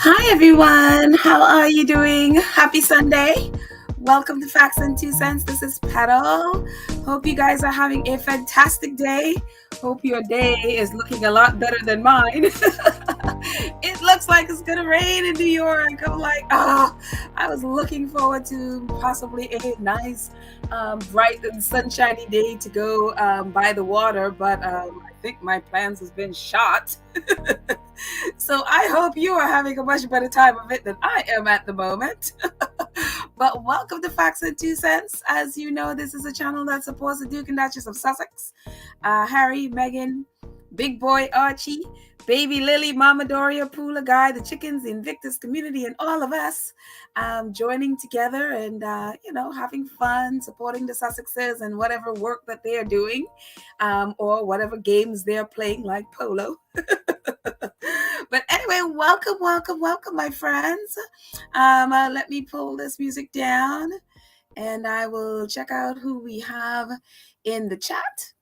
Hi, everyone. How are you doing? Happy Sunday. Welcome to Facts and Two Cents. This is Petal. Hope you guys are having a fantastic day. Hope your day is looking a lot better than mine. It looks like it's going to rain in New York. I'm like, I was looking forward to possibly a nice, bright and sunshiny day to go by the water, but I think my plans has been shot. So I hope you are having a much better time of it than I am at the moment. But welcome to Facts and Two Cents. As you know, this is a channel that supports the Duke and Duchess of Sussex, Harry, Meghan, Big Boy Archie, Baby Lily, Mama Doria, Poola Guy, the chickens, the Invictus community, and all of us joining together and, having fun, supporting the Sussexes and whatever work that they're doing or whatever games they're playing, like Polo. But anyway, welcome, my friends. Let me pull this music down and I will check out who we have in the chat.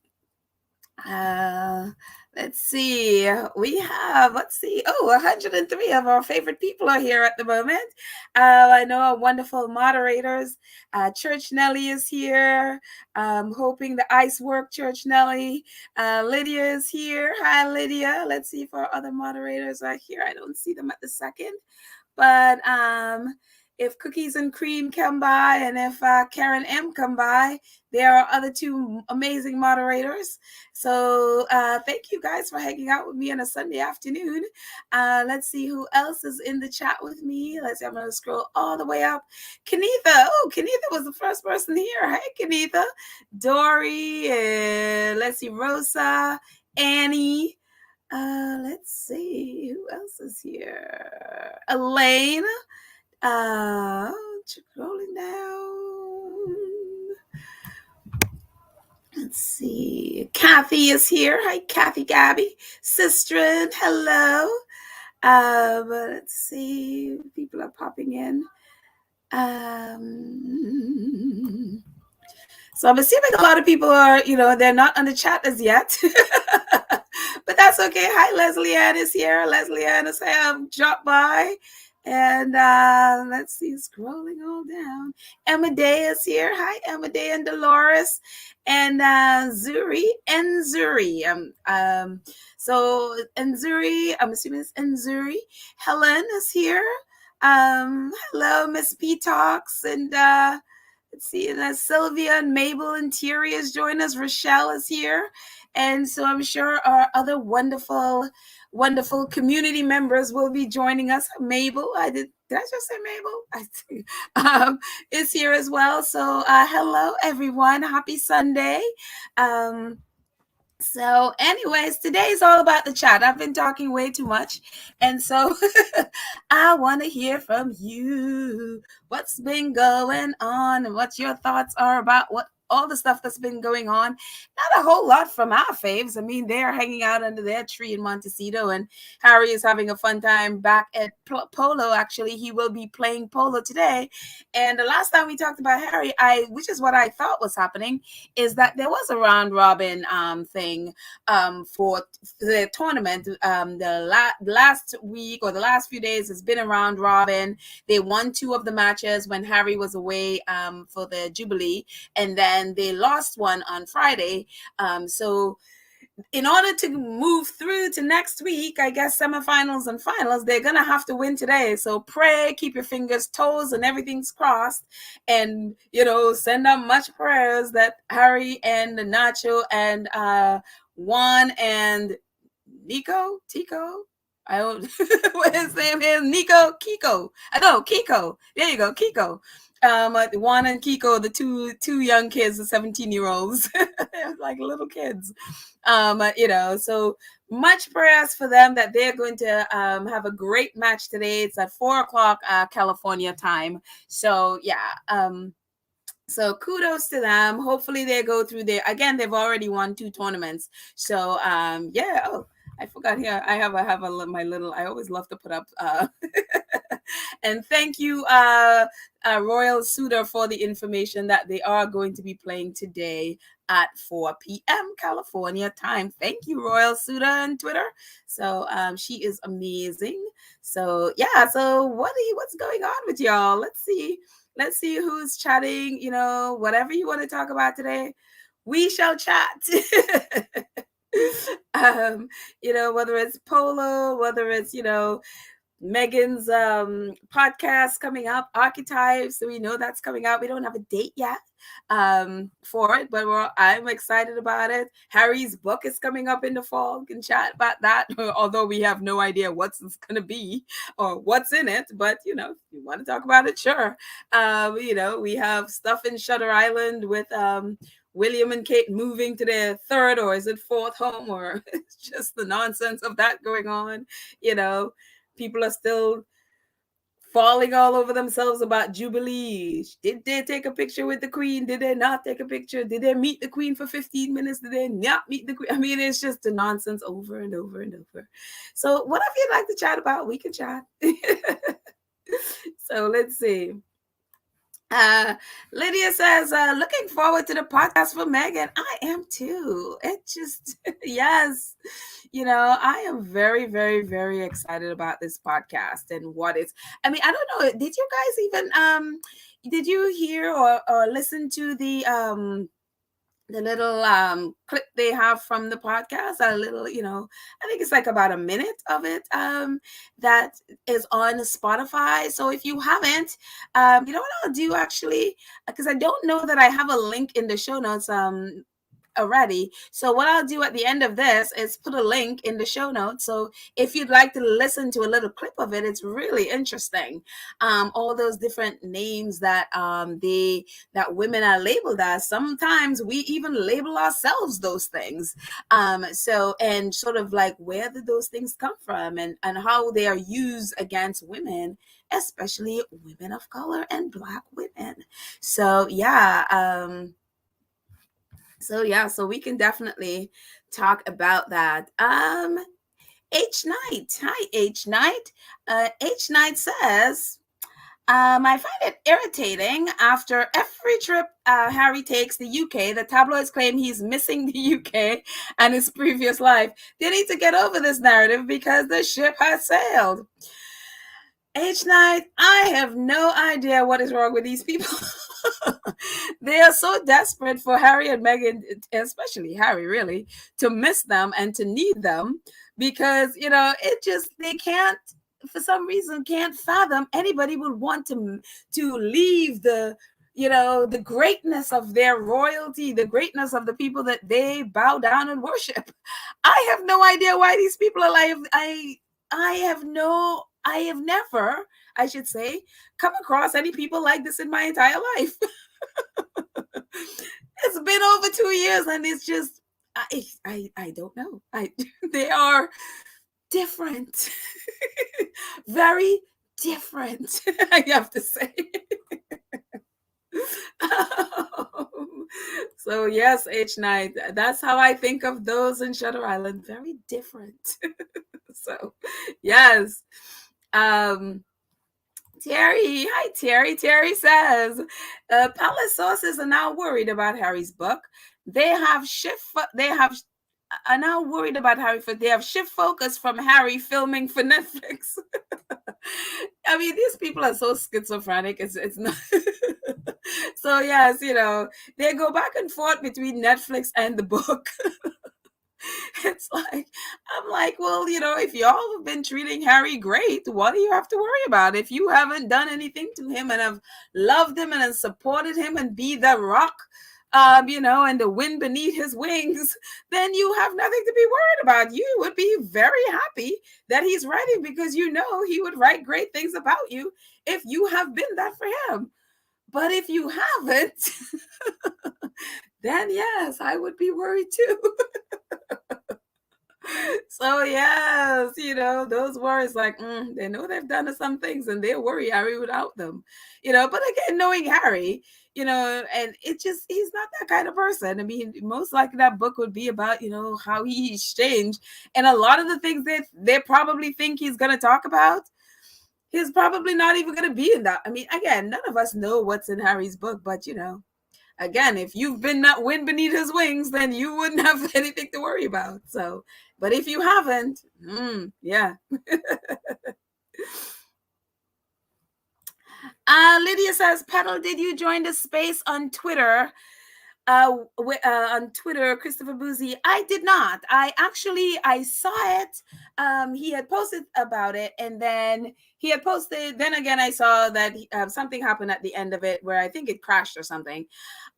Let's see. We have, 103 of our favorite people are here at the moment. I know our wonderful moderators. Church Nelly is here. Hoping the ice work, Church Nelly. Lydia is here. Hi, Lydia. Let's see if our other moderators are here. I don't see them at the second. But if Cookies and Cream come by and if Karen M come by, there are other two amazing moderators. So thank you guys for hanging out with me on a Sunday afternoon. Let's see who else is in the chat with me. Let's see, I'm going to scroll all the way up. Kenitha. Oh, Kenitha was the first person here. Hey, Kenitha. Dory. Let's see, Rosa. Annie. Let's see who else is here. Elaine. Scrolling down. Let's see. Kathy is here. Hi, Kathy Gabby. Sistren, hello. Let's see. People are popping in. So I'm assuming a lot of people are, they're not on the chat as yet. But that's okay. Hi, Leslie Ann is here. Leslie Ann is dropped by. And let's see, scrolling all down. Emma Day is here. Hi, Emma Day and Dolores. And Zuri. So Enzuri, I'm assuming it's Enzuri. Helen is here. Hello, Miss P Talks. And let's see, and Sylvia and Mabel and Thierry has joined us. Rochelle is here. And so I'm sure our other wonderful community members will be joining us. Mabel, did I just say Mabel? Is here as well. So hello, everyone. Happy Sunday. So anyways, today's all about the chat. I've been talking way too much. And so I want to hear from you. What's been going on and what your thoughts are about all the stuff that's been going on. Not a whole lot from our faves. I mean, they're hanging out under their tree in Montecito, and Harry is having a fun time back at Polo. Actually, he will be playing Polo today. And the last time we talked about Harry, which is what I thought was happening, is that there was a round robin thing for the tournament. The last week or the last few days has been a round robin. They won 2 of the matches when Harry was away for the Jubilee, and then they lost one on Friday. So in order to move through to next week, I guess semifinals and finals, they're going to have to win today. So pray, keep your fingers, toes, and everything's crossed. And, send out much prayers that Harry and Nacho and Juan and Tico, I don't what his name is, Kiko. There you go, Kiko. Juan and Kiko, the two young kids, the 17-year-olds, like little kids. So much prayers for them that they're going to have a great match today. It's at 4:00 California time. So yeah. So kudos to them. Hopefully they go through there. Again, they've already won 2 tournaments. So yeah. Oh, I forgot here. I have my little. I always love to put up And thank you, Royal Suitor, for the information that they are going to be playing today at 4 p.m. California time. Thank you, Royal Suitor on Twitter. So she is amazing. So yeah, so what's going on with y'all? Let's see who's chatting. Whatever you want to talk about today, we shall chat. Whether it's Polo, whether it's Meghan's podcast coming up, Archetypes. So we know that's coming out. We don't have a date yet for it, but I'm excited about it. Harry's book is coming up in the fall. We can chat about that, although we have no idea what's it's going to be or what's in it. But, if you want to talk about it, sure. We have stuff in Shutter Island with William and Kate moving to their third, or is it fourth home, or it's just the nonsense of that going on. People are still falling all over themselves about Jubilee. Did they take a picture with the Queen? Did they not take a picture? Did they meet the Queen for 15 minutes? Did they not meet the Queen? I mean, it's just the nonsense over and over and over. So whatever you'd like to chat about, we can chat. So let's see. Lydia says, looking forward to the podcast for Meghan. I am too. It just, yes. I am very, very, very excited about this podcast and what it's, I don't know. Did you guys even, did you hear or listen to the little clip they have from the podcast? A little, I think it's like about a minute of it that is on Spotify. So if you haven't, you know what I'll do actually, because I don't know that I have a link in the show notes already. So what I'll do at the end of this is put a link in the show notes. So if you'd like to listen to a little clip of it, it's really interesting. All those different names that that women are labeled as. Sometimes we even label ourselves those things. So, and sort of like, where did those things come from, and how they are used against women, especially women of color and Black women. So yeah. So we can definitely talk about that. H Knight. Hi, H Knight. H Knight says, I find it irritating after every trip Harry takes the UK, the tabloids claim he's missing the UK and his previous life. They need to get over this narrative because the ship has sailed. H Knight, I have no idea what is wrong with these people. They are so desperate for Harry and Meghan, especially Harry, really, to miss them and to need them because, they can't, for some reason, can't fathom anybody would want to leave the greatness of their royalty, the greatness of the people that they bow down and worship. I have no idea why these people are like, I have never, I should say, come across any people like this in my entire life. It's been over 2 years and it's just, I don't know. They are different. Very different, I have to say. So yes, H Knight, that's how I think of those in Shutter Island. Very different. So yes. Terry, hi Terry. Terry says, Palace sources are now worried about Harry's book. They are now worried about Harry they have shift focus from Harry filming for Netflix. I mean, these people are so schizophrenic. It's not. So yes, they go back and forth between Netflix and the book. It's like, I'm like, well, if y'all have been treating Harry great, what do you have to worry about? If you haven't done anything to him and have loved him and have supported him and be the rock, and the wind beneath his wings, then you have nothing to be worried about. You would be very happy that he's writing because he would write great things about you if you have been that for him. But if you haven't, then yes, I would be worried too. So yes, those worries, like they know they've done some things and they worry Harry without them, but again, knowing Harry, and it just, he's not that kind of person. I mean, most likely that book would be about, how he's changed, and a lot of the things that they probably think he's going to talk about, He's probably not even going to be in that. I mean, again, none of us know what's in Harry's book, but again, if you've been not wind beneath his wings, then you wouldn't have anything to worry about. So, but if you haven't, yeah. Lydia says, Petal, did you join the space on Twitter? On Twitter, Christopher Boozy. I did not. I saw it. He had posted about it, and then he had posted. Then again, I saw that something happened at the end of it where I think it crashed or something.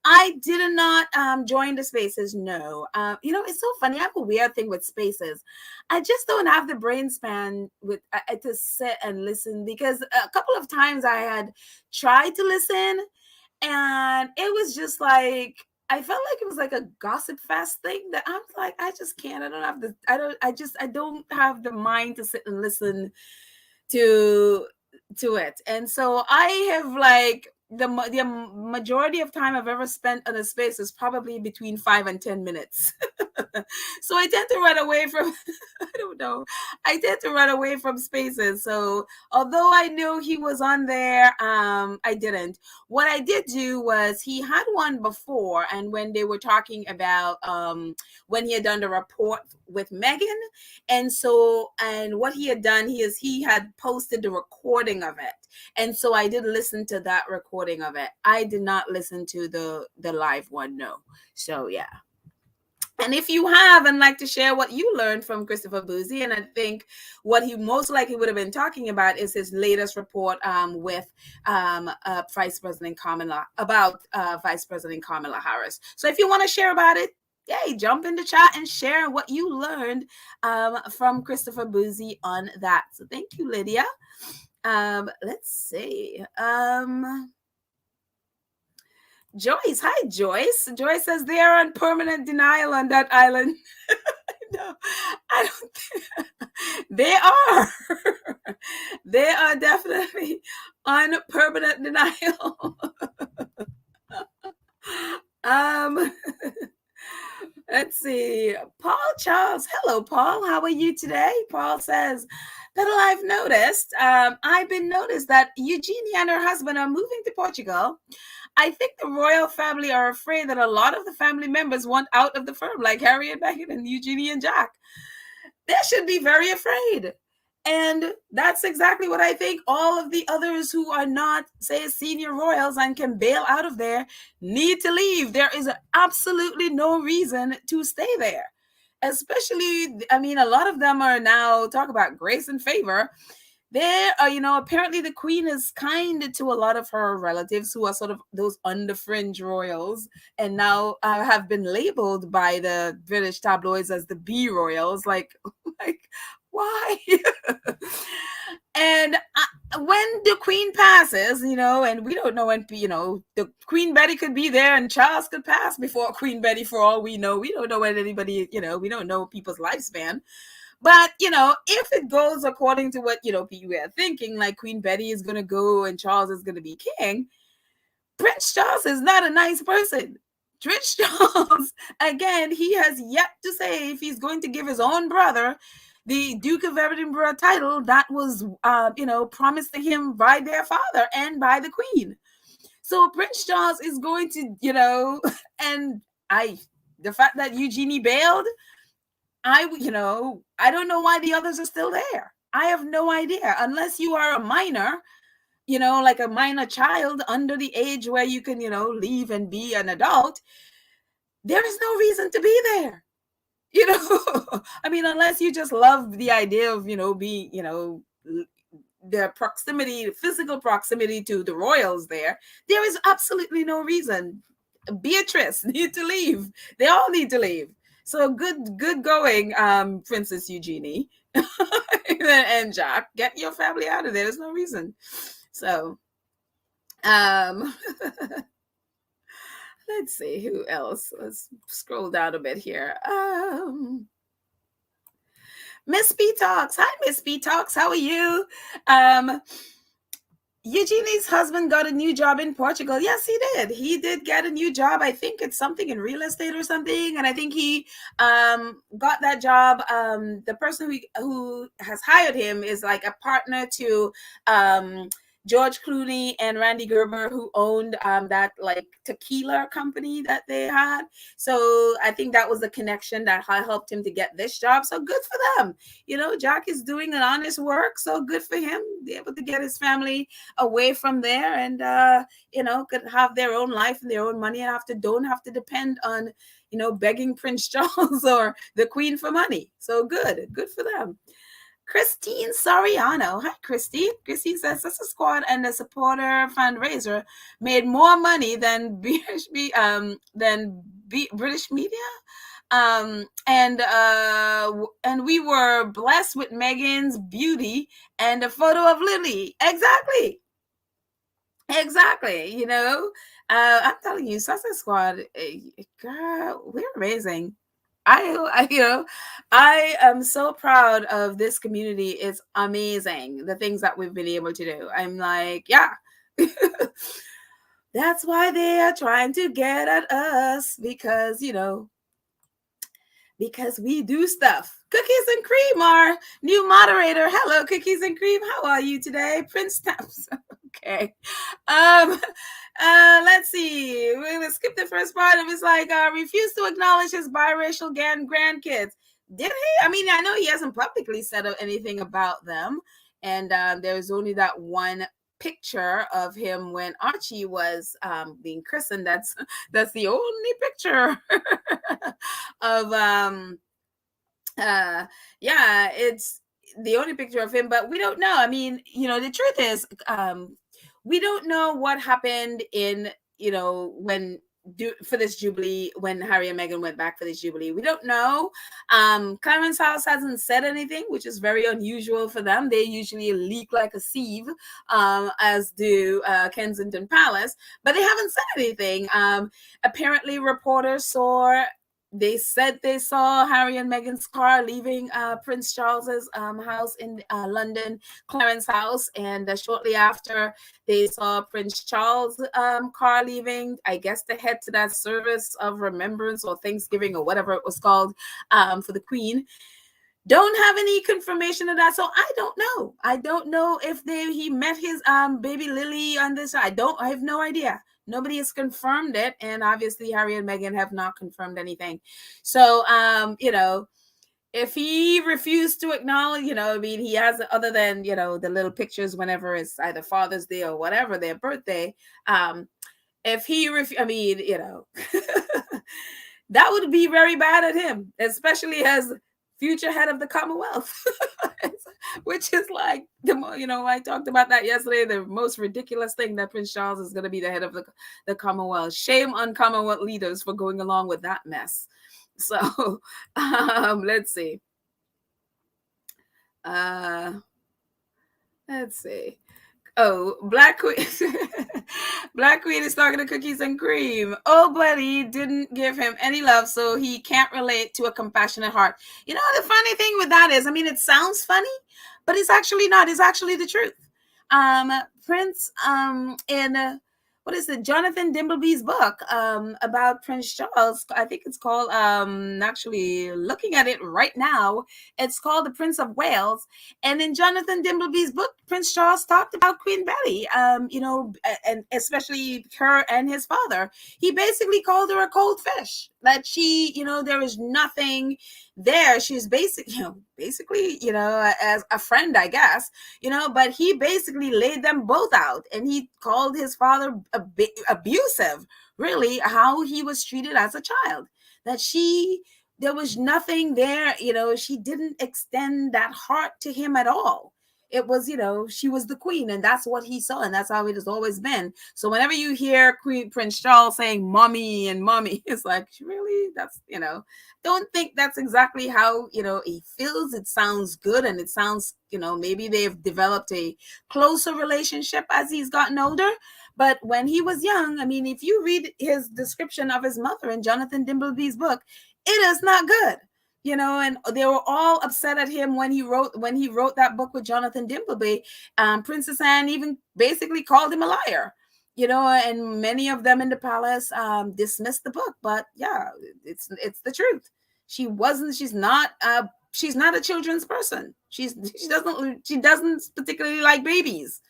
I did not join the spaces. No. It's so funny. I have a weird thing with spaces. I just don't have the brain span to sit and listen, because a couple of times I had tried to listen, and it was just like, I felt like it was like a gossip fest thing that I was like, I just can't. I don't have the mind to sit and listen to it. And so I have like the majority of time I've ever spent on a space is probably between 5 and 10 minutes. So I tend to run away from I don't know. I tend to run away from spaces. So although I knew he was on there, I didn't. What I did do was, he had one before, and when they were talking about when he had done the report with Meghan, and what he had done, he had posted the recording of it. And so I did listen to that recording of it. I did not listen to the live one, no. So yeah. And if you have and like to share what you learned from Christopher Boozy, and I think what he most likely would have been talking about is his latest report with Vice President Kamala Harris. So if you want to share about it, yay, jump in the chat and share what you learned from Christopher Boozy on that. So thank you, Lydia. Let's see. Joyce, hi Joyce. Joyce says they are on permanent denial on that island. No, I don't think they are. They are definitely on permanent denial. Let's see. Paul Charles. Hello, Paul. How are you today? Paul says, Petal, I've noticed, I've been noticed that Eugenia and her husband are moving to Portugal. I think the royal family are afraid that a lot of the family members want out of the firm, like Harry and Meghan and Eugenie and Jack. They should be very afraid. And that's exactly what I think. All of the others who are not, say, senior royals and can bail out of there need to leave. There is absolutely no reason to stay there. Especially, I mean, a lot of them are now, talk about grace and favor. There are, apparently the Queen is kind to a lot of her relatives who are sort of those under fringe royals, and now have been labeled by the British tabloids as the B royals. Like why? And when the Queen passes, and we don't know when, the Queen Betty could be there and Charles could pass before Queen Betty, for all we know. We don't know when anybody, we don't know people's lifespan. But, if it goes according to what, people are thinking, like Queen Betty is going to go and Charles is going to be king, Prince Charles is not a nice person. Prince Charles, again, he has yet to say if he's going to give his own brother the Duke of Edinburgh title that was, promised to him by their father and by the Queen. So Prince Charles is going to, and the fact that Eugenie bailed, I don't know why the others are still there. I have no idea, unless you are a minor, like a minor child under the age where you can, leave and be an adult. There is no reason to be there. I mean, unless you just love the idea of, being, the physical proximity to the royals there is absolutely no reason. Beatrice need to leave. They all need to leave. So good going, Princess Eugenie and Jack. Get your family out of there. There's no reason. So, let's see who else. Let's scroll down a bit here. Miss B Talks. Hi, Miss B Talks. How are you? Eugenie's husband got a new job in Portugal. Yes, he did. He did get a new job. I think it's something in real estate or something. And I think he got that job. The person who has hired him is like a partner to George Clooney and Randy Gerber, who owned that like tequila company that they had. So I think that was the connection that helped him to get this job. So good for them. You know, Jack is doing an honest work. So good for him. Be able to get his family away from there and could have their own life and their own money and don't have to depend on begging Prince Charles or the Queen for money. So good for them. Christine Soriano. Hi, Christine. Christine says Sister Squad and the supporter fundraiser made more money than British media. And we were blessed with Meghan's beauty and a photo of Lily. Exactly. I'm telling you, Sussex Squad, girl, we're amazing. I am so proud of this community. It's amazing the things that we've been able to do. I'm like, yeah. That's why they are trying to get at us because we do stuff. Cookies and Cream, our new moderator. Hello, Cookies and Cream. How are you today? Prince Taps. Okay. Let's see. We're gonna skip the first part of it's like refused to acknowledge his biracial grandkids. Did he? I mean, I know he hasn't publicly said anything about them. And there's only that one picture of him when Archie was being christened. That's the only picture of it's the only picture of him, but we don't know. I mean, the truth is we don't know what happened in when for this Jubilee, when Harry and Meghan went back for this Jubilee. We don't know. Clarence House hasn't said anything, which is very unusual for them. They usually leak like a sieve, as do Kensington Palace, but they haven't said anything. Apparently reporters they said they saw Harry and Meghan's car leaving Prince Charles's house in London, Clarence House, and shortly after they saw Prince Charles' car leaving, I guess to head to that service of remembrance or Thanksgiving or whatever it was called for the Queen. Don't have any confirmation of that, so I don't know if he met his baby Lily on this. I have no idea. Nobody has confirmed it, and obviously Harry and Meghan have not confirmed anything. So if he refused to acknowledge, I mean, he has, other than the little pictures whenever it's either Father's Day or whatever their birthday, if he that would be very bad at him, especially as future head of the Commonwealth, which is like I talked about that yesterday. The most ridiculous thing that Prince Charles is going to be the head of the Commonwealth. Shame on Commonwealth leaders for going along with that mess. So let's see. Oh, Black Queen. Black Queen is talking to Cookies and Cream. Oh, buddy didn't give him any love, so he can't relate to a compassionate heart. The funny thing with that is, I mean, it sounds funny, but it's actually not. It's actually the truth. Prince, in what is it? Jonathan Dimbleby's book about Prince Charles. I think it's called, actually looking at it right now, it's called The Prince of Wales. And in Jonathan Dimbleby's book, Prince Charles talked about Queen Betty, and especially her and his father. He basically called her a cold fish, that she, there is nothing there. She's basically, as a friend, I guess, but he basically laid them both out, and he called his father abusive, really, how he was treated as a child, that there was nothing there, she didn't extend that heart to him at all. It was, she was the queen, and that's what he saw, and that's how it has always been. So whenever you hear Prince Charles saying mommy and mommy, it's like, really? That's, don't think that's exactly how, he feels. It sounds good, and it sounds, maybe they've developed a closer relationship as he's gotten older. But when he was young, I mean, if you read his description of his mother in Jonathan Dimbleby's book, it is not good. and they were all upset at him when he wrote that book with Jonathan Dimbleby. Princess Anne even basically called him a liar, and many of them in the palace dismissed the book. But yeah, it's the truth. She's not a children's person. She doesn't particularly like babies.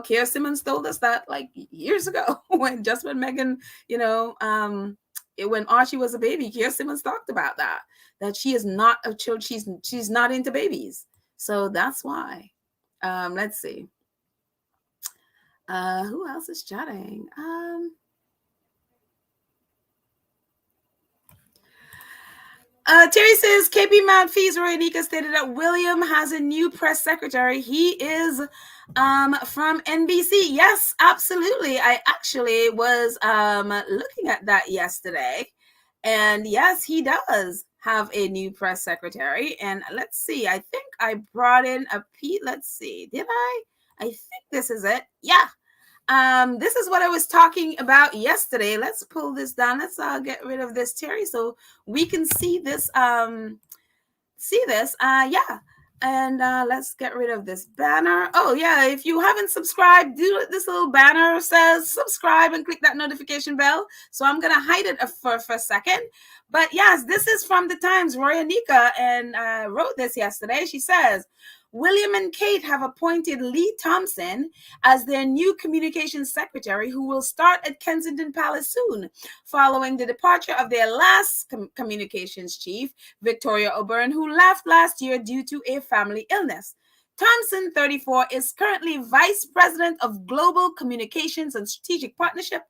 Keir Simmons told us that like years ago when Meghan, when Archie was a baby, Keir Simmons talked about that she is not a child. She's not into babies. So that's why. Let's see. Who else is chatting? Terry says KP Mount Fees Royanika stated that William has a new press secretary. He is from NBC. Yes, absolutely. I actually was looking at that yesterday. And yes, he does have a new press secretary. And let's see. I think I brought in a Pete. Let's see. Did I? I think this is it. Yeah. This is what I was talking about yesterday. Let's pull this down. Let's get rid of this, Terry, so we can see this. Yeah. And let's get rid of this banner. Oh yeah, if you haven't subscribed, do this little banner says subscribe and click that notification bell. So I'm gonna hide it for a second. But yes, this is from the Times. Royanika and wrote this yesterday. She says, William and Kate have appointed Lee Thompson as their new communications secretary, who will start at Kensington Palace soon, following the departure of their last communications chief, Victoria O'Byrne, who left last year due to a family illness. Thompson, 34, is currently Vice President of Global Communications and Strategic Partnership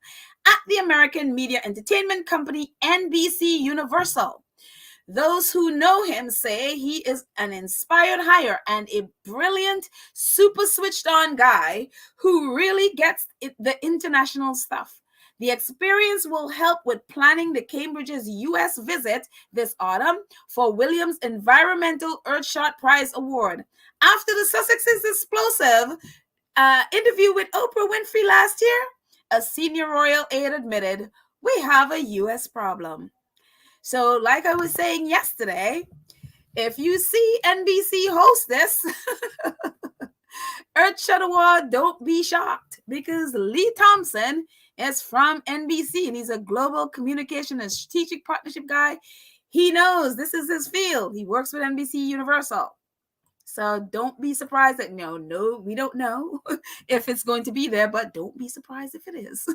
at the American media entertainment company NBC Universal. Those who know him say he is an inspired hire and a brilliant, super switched on guy who really gets the international stuff. The experience will help with planning the Cambridge's U.S. visit this autumn for Williams' Environmental Earthshot Prize Award. After the Sussexes' explosive interview with Oprah Winfrey last year, a senior royal aide admitted, "We have a U.S. problem." So like I was saying yesterday, if you see NBC host this Earthshot Award, don't be shocked, because Lee Thompson is from NBC and he's a global communication and strategic partnership guy. He knows this is his field. He works with NBC Universal. So don't be surprised that no, we don't know if it's going to be there, but don't be surprised if it is.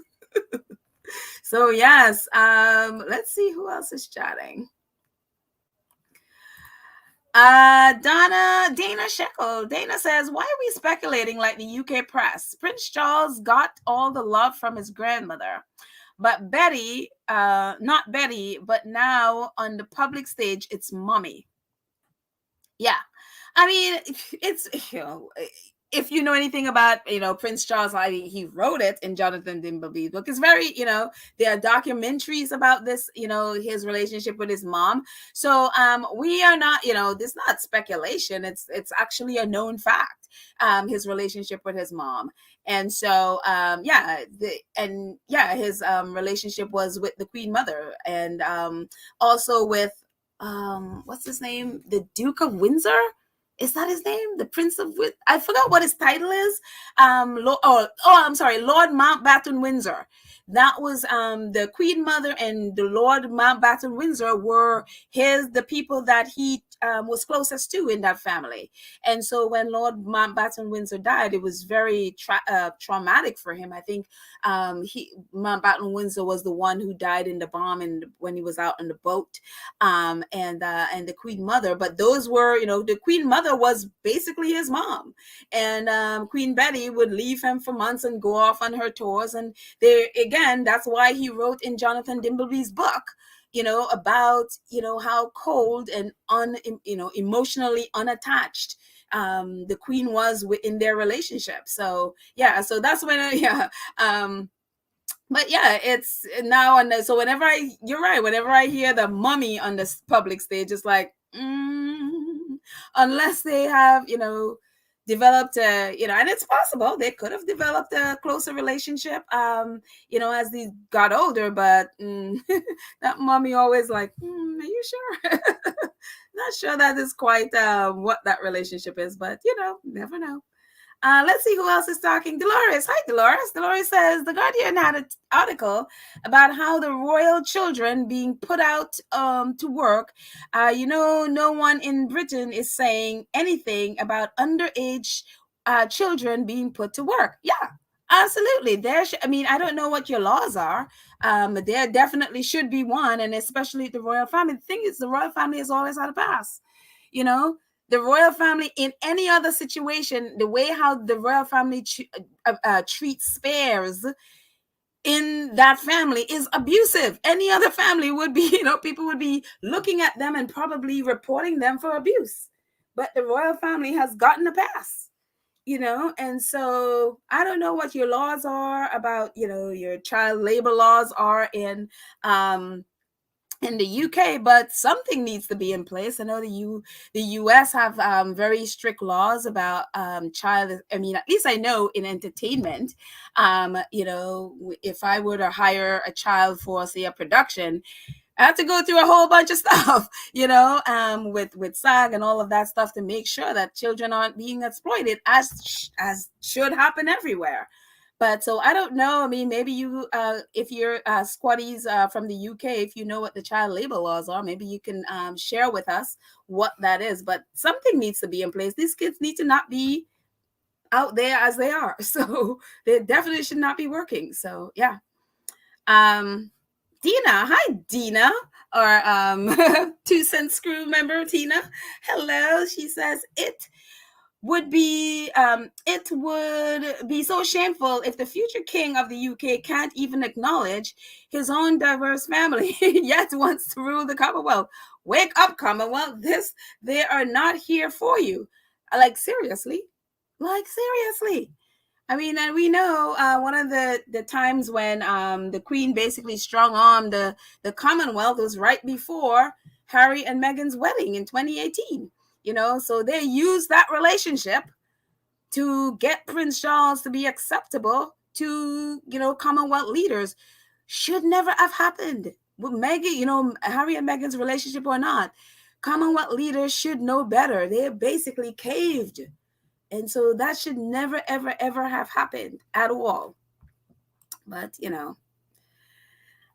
So yes, let's see who else is chatting. Dana Shekel. Dana says, why are we speculating like the UK press? Prince Charles got all the love from his grandmother, but Betty, not Betty, but now on the public stage, it's mommy. Yeah. I mean, it's, if you know anything about, Prince Charles, he wrote it in Jonathan Dimbleby's book. It's very, there are documentaries about this, his relationship with his mom. So we are not, this is not speculation. It's actually a known fact, his relationship with his mom. And so, his relationship was with the Queen Mother, and also with, what's his name? The Duke of Windsor? Is that his name? The Prince of I forgot what his title is. I'm sorry, Lord Mountbatten Windsor. That was the Queen Mother and the Lord Mountbatten Windsor were the people that he was closest to in that family. And so when Lord Mountbatten Windsor died, it was very traumatic for him. I think Mountbatten Windsor was the one who died in the bomb and when he was out on the boat, and the Queen Mother. But those were, the Queen Mother was basically his mom, and Queen Betty would leave him for months and go off on her tours. And that's why he wrote in Jonathan Dimbleby's book, about, how cold and emotionally unattached the Queen was in their relationship. So yeah, so that's when but yeah, it's now. And so you're right, whenever I hear the mummy on the public stage, it's like, unless they have, developed a, and it's possible they could have developed a closer relationship, as they got older, but that mommy always like, are you sure? Not sure that is quite what that relationship is, but never know. Let's see who else is talking. Dolores. Hi, Dolores. Dolores says The Guardian had an article about how the royal children being put out to work. No one in Britain is saying anything about underage children being put to work. Yeah, absolutely. I don't know what your laws are. There definitely should be one, and especially the royal family. The thing is, the royal family has always had a pass. The royal family, in any other situation, the way how the royal family treats spares in that family is abusive. Any other family would be, people would be looking at them and probably reporting them for abuse. But the royal family has gotten a pass. And so I don't know what your laws are about, your child labor laws are in the UK, but something needs to be in place. I know the US have very strict laws about child. At least I know in entertainment, if I were to hire a child for, say, a production, I have to go through a whole bunch of stuff, with SAG and all of that stuff to make sure that children aren't being exploited, as should happen everywhere. But so I don't know. Maybe you, if you're squatties from the UK, if you know what the child labor laws are, maybe you can share with us what that is. But something needs to be in place. These kids need to not be out there as they are. So they definitely should not be working. So yeah. Dina, hi Dina, or 2 Cents Crew member Tina. Hello. She says it would be so shameful if the future king of the UK can't even acknowledge his own diverse family, yet wants to rule the Commonwealth. Wake up, Commonwealth. They are not here for you. Seriously. And we know one of the times when the Queen basically strong-armed the Commonwealth was right before Harry and Meghan's wedding in 2018. So they used that relationship to get Prince Charles to be acceptable to, Commonwealth leaders. Should never have happened. With Meghan, Harry and Meghan's relationship or not, Commonwealth leaders should know better. They basically caved. And so that should never, ever, ever have happened at all. But,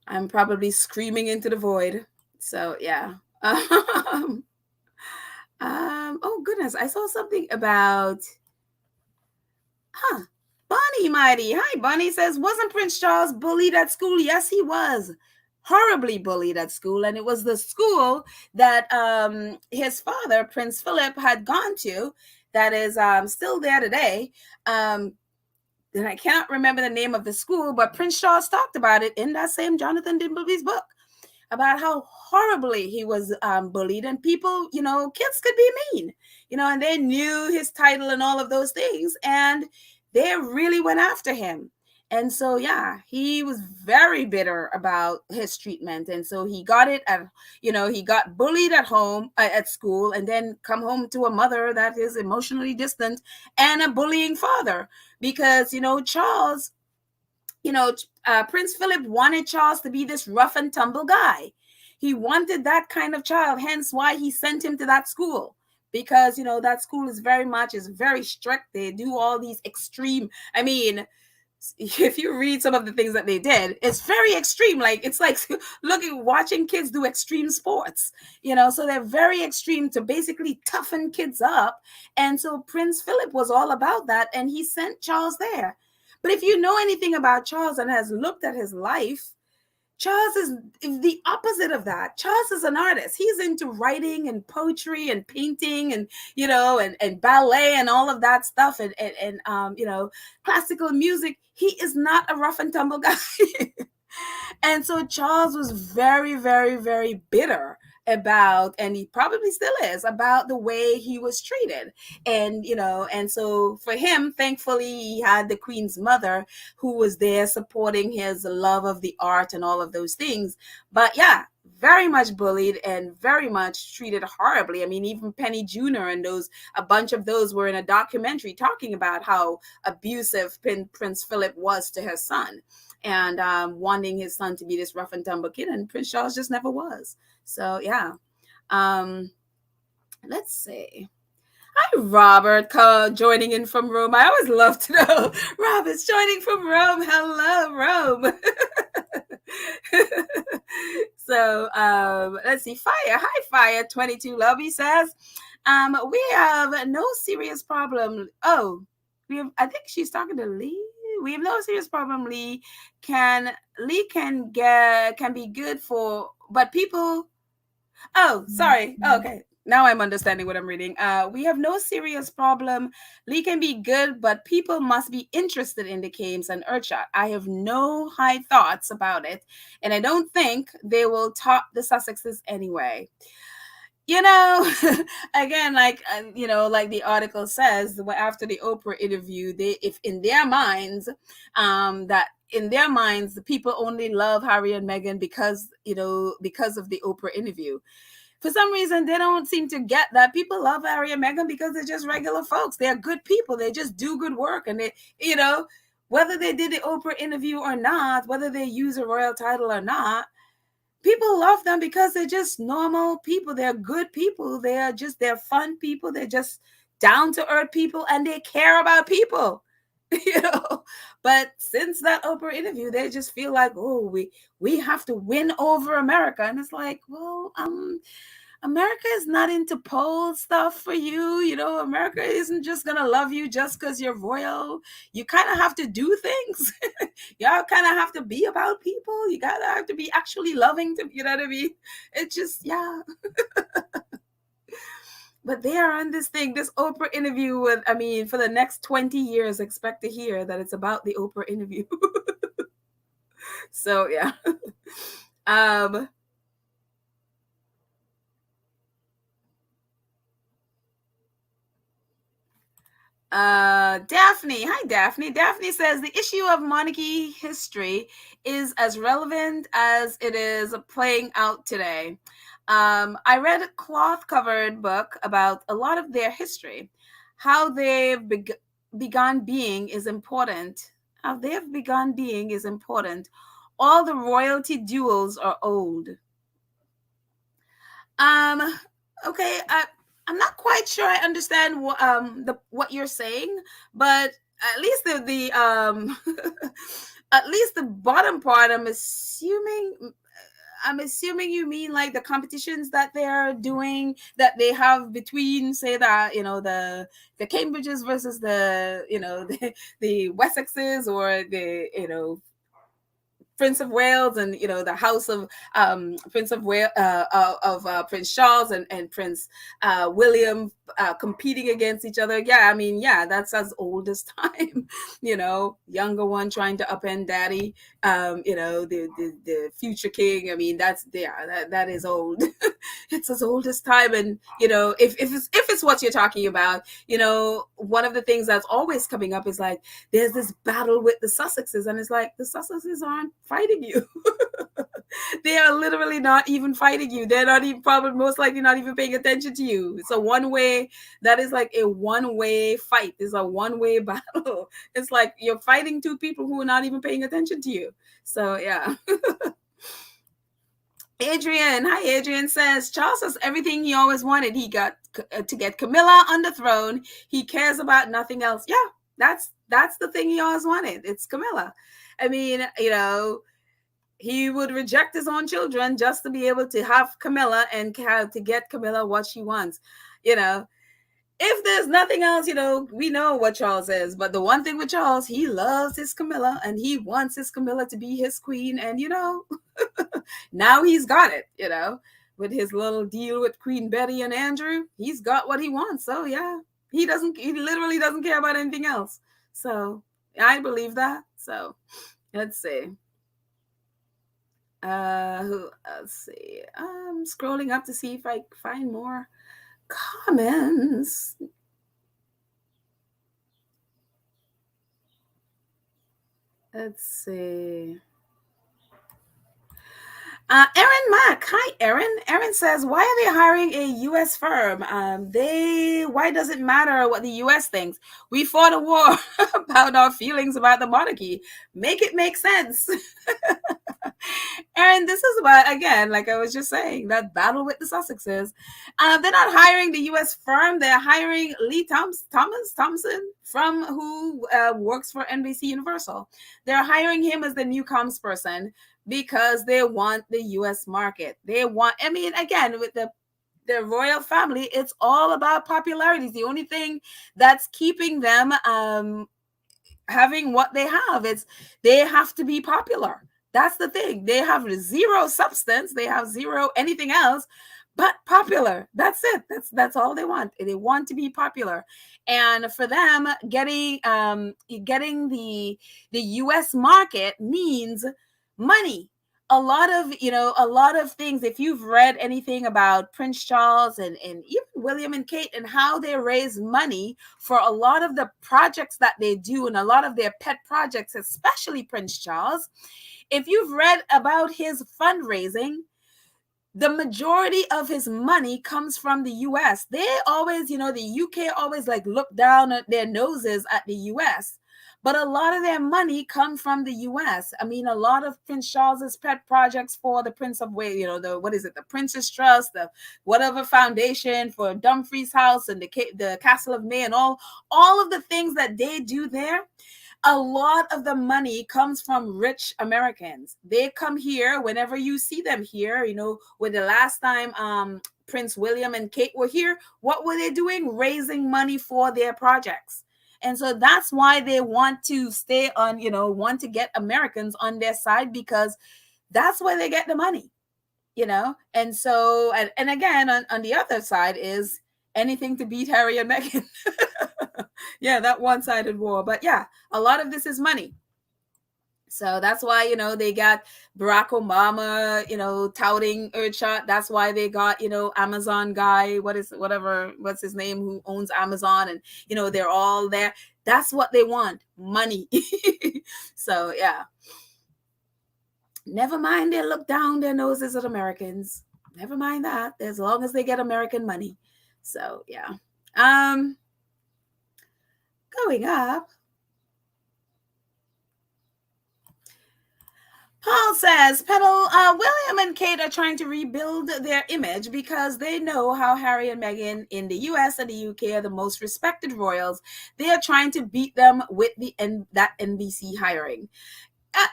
I'm probably screaming into the void. So, yeah. Oh goodness, I saw something about Bonnie Mighty. Hi, Bonnie says, wasn't Prince Charles bullied at school? Yes, he was. Horribly bullied at school. And it was the school that his father, Prince Philip, had gone to that is still there today. And I can't remember the name of the school, but Prince Charles talked about it in that same Jonathan Dimbleby's book, about how horribly he was bullied, and people, kids could be mean, and they knew his title and all of those things, and they really went after him. And so, yeah, he was very bitter about his treatment. And so he got it he got bullied at home, at school, and then come home to a mother that is emotionally distant and a bullying father, because, Charles, Prince Philip wanted Charles to be this rough and tumble guy. He wanted that kind of child, hence why he sent him to that school. Because, that school is very strict. They do all these extreme, if you read some of the things that they did, it's very extreme. It's like watching kids do extreme sports, so they're very extreme to basically toughen kids up. And so Prince Philip was all about that, and he sent Charles there. But if you know anything about Charles and has looked at his life, Charles is the opposite of that. Charles is an artist. He's into writing and poetry and painting and, and ballet and all of that stuff and classical music. He is not a rough and tumble guy. And so Charles was very, very, very bitter about, and he probably still is, about the way he was treated. And, and so for him, thankfully, he had the Queen's mother who was there supporting his love of the art and all of those things. But yeah, very much bullied and very much treated horribly. I mean, even Penny Jr. and a bunch of those were in a documentary talking about how abusive Prince Philip was to her son, and wanting his son to be this rough and tumble kid, and Prince Charles just never was. So yeah. Let's see. Hi, Robert, joining in from Rome. I always love to know Robert's joining from Rome. Hello, Rome. So let's see. Fire. Hi, Fire 22 Lovey says, we have no serious problem. Oh, I think she's talking to Lee. We have no serious problem. Lee can be good for, but people. Oh, sorry. Oh, okay. Now I'm understanding what I'm reading. We have no serious problem. Lee can be good, but people must be interested in the games and Urchat. I have no high thoughts about it, and I don't think they will top the Sussexes anyway. Again, like like the article says, after the Oprah interview, if in their minds, that in their minds, the people only love Harry and Meghan because of the Oprah interview. For some reason, they don't seem to get that people love Harry and Meghan because they're just regular folks. They're good people. They just do good work, and whether they did the Oprah interview or not, whether they use a royal title or not, people love them because they're just normal people. They're good people. They're fun people. They're just down to earth people, and they care about people. But since that Oprah interview, they just feel like, oh, we have to win over America. And it's like, well, America is not into pole stuff for you. America isn't just gonna love you just because you're royal. You kind of have to do things. Y'all kind of have to be about people. You gotta have to be actually loving to, you know what I mean? It's just, yeah. But they are on this Oprah interview for the next 20 years, expect to hear that it's about the Oprah interview. So, yeah. Daphne. Hi, Daphne. Daphne says the issue of monarchy history is as relevant as it is playing out today. I read a cloth-covered book about a lot of their history. How they've begun being is important. How they've begun being is important. All the royalty duels are old. Okay, I'm not quite sure I understand what you're saying, but at least the at least the bottom part, I'm assuming you mean like the competitions that they're doing, that they have between, say, that the Cambridges versus the Wessexes, or the Prince of Wales, and the house of Prince of Wales, of Prince Charles and Prince William, competing against each other. Yeah, that's as old as time. Younger one trying to upend daddy. The future king. That is old. It's as old as time. And if it's what you're talking about, one of the things that's always coming up is like, there's this battle with the Sussexes, and it's like, the Sussexes aren't fighting you. They are literally not even fighting you. They're not even, probably most likely not even paying attention to you. It's a one-way. That is like a one-way fight. It's a one-way battle. It's like you're fighting two people who are not even paying attention to you. So yeah. Adrian, hi. Adrian says Charles has everything he always wanted. He got to get Camilla on the throne. He cares about nothing else. Yeah, that's the thing he always wanted. It's Camilla. He would reject his own children just to be able to have Camilla and to get Camilla what she wants. If there's nothing else, we know what Charles is. But the one thing with Charles, he loves his Camilla, and he wants his Camilla to be his queen. And, now he's got it, with his little deal with Queen Betty and Andrew. He's got what he wants. So, yeah, he literally doesn't care about anything else. So I believe that. So let's see. Let's see. I'm scrolling up to see if I find more comments. Let's see. Erin Mack. Hi, Erin. Erin says, why are they hiring a U.S. firm? Why does it matter what the U.S. thinks? We fought a war about our feelings about the monarchy. Make it make sense. And this is what, again, like I was just saying, that battle with the Sussexes. They're not hiring the U.S. firm. They're hiring Lee Thompson, from who works for NBC Universal. They're hiring him as the new comms person because they want the U.S. market. They want, I mean, again, with the royal family, it's all about popularity. It's the only thing that's keeping them having what they have. It's they have to be popular. That's the thing. They have zero substance. They have zero anything else but popular. That's it. That's all they want. They want to be popular. And for them, getting the US market means money. A lot of things. If you've read anything about Prince Charles and even William and Kate and how they raise money for a lot of the projects that they do and a lot of their pet projects, especially Prince Charles, if you've read about his fundraising, the majority of his money comes from the US. They always, the UK always like look down at their noses at the US. But a lot of their money comes from the US. I mean, a lot of Prince Charles's pet projects for the Prince of Wales, the Princess Trust, the whatever foundation for Dumfries House and the Castle of May and all of the things that they do there. A lot of the money comes from rich Americans. They come here whenever you see them here. When the last time Prince William and Kate were here, what were they doing? Raising money for their projects. And so that's why they want to stay on, want to get Americans on their side, because that's where they get the money, And so, and again, on the other side is anything to beat Harry and Meghan. Yeah, that one-sided war. But yeah, a lot of this is money. So that's why, they got Barack Obama, touting Earthshot. That's why they got, Amazon guy, what's his name, who owns Amazon. And, they're all there. That's what they want, money. So, yeah. Never mind they look down their noses at Americans. Never mind that, as long as they get American money. So, yeah. Going up. Paul says, William and Kate are trying to rebuild their image because they know how Harry and Meghan in the US and the UK are the most respected royals. They are trying to beat them with that NBC hiring. That